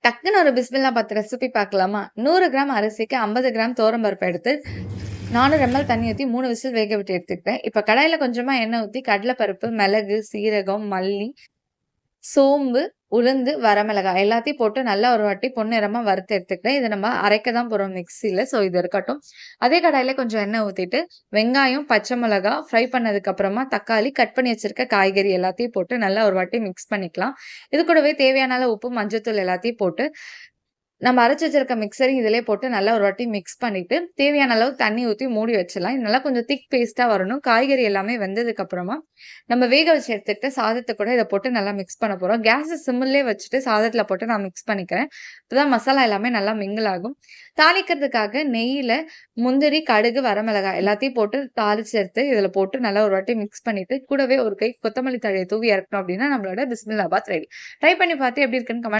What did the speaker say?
டக்குன்னு ஒரு பிஸ்மில்லா பாத் ரெசிபி பார்க்கலாமா? 100 கிராம் அரிசிக்கு 50 கிராம் துவரம் பருப்பு எடுத்து 400 எம்எல் தண்ணி ஊத்தி 3 விசில் வேக விட்டு எடுத்துக்கிட்டேன். இப்ப கடாயில கொஞ்சமா எண்ணெய் ஊத்தி கடலை பருப்பு, மிளகு, சீரகம், மல்லி, சோம்பு, உளுந்து, வரமிளகாய் எல்லாத்தையும் போட்டு நல்லா ஒரு வாட்டி பொன்னிறமா வறுத்து எடுத்துக்கிறேன். இத நம்ம அரைக்க தான் போறோம் மிக்ஸில. ஸோ இது இருக்கட்டும். அதே கடாயில கொஞ்சம் எண்ணெய் ஊத்திட்டு, வெங்காயம், பச்சை மிளகா ஃப்ரை பண்ணதுக்கு அப்புறமா தக்காளி, கட் பண்ணி வச்சிருக்க காய்கறி எல்லாத்தையும் போட்டு நல்லா ஒரு வாட்டி மிக்ஸ் பண்ணிக்கலாம். இது கூடவே தேவையான அளவு உப்பு, மஞ்சள்தூள் எல்லாத்தையும் போட்டு நம்ம அரைச்சு வச்சிருக்க மிக்ஸரையும் இதிலயே போட்டு நல்லா ஒரு வாட்டி மிக்ஸ் பண்ணிட்டு, தேவையான அளவு தண்ணி ஊத்தி மூடி வச்சுடலாம். இது நல்லா கொஞ்சம் திக் பேஸ்ட்டா வரணும். காய்கறி எல்லாமே வெந்ததுக்கு அப்புறமா, நம்ம வேக வச்சு எடுத்துக்கிட்ட சாதத்த கூட இத போட்டு நல்லா மிக்ஸ் பண்ண போறோம். கேஸ சிம்மிலே வச்சுட்டு சாதத்துல போட்டு நான் மிக்ஸ் பண்ணிக்கிறேன். அப்பதான் மசாலா எல்லாமே நல்லா மிங்கிள் ஆகும். தாளிக்கிறதுக்காக நெய்யில முந்திரி, கடுகு, வரமிளகாய் எல்லாத்தையும் போட்டு தாளிச்சு எடுத்து இதில போட்டு நல்லா ஒரு வாட்டி மிக்ஸ் பண்ணிட்டு, கூடவே ஒரு கை கொத்தமல்லி தழைய தூவி இறக்கணும் அப்டின்னா, நம்மளோட பிஸ்மில்லாபாத் ரெடி. ட்ரை பண்ணி பார்த்து எப்படி இருக்குன்னு கமெண்ட்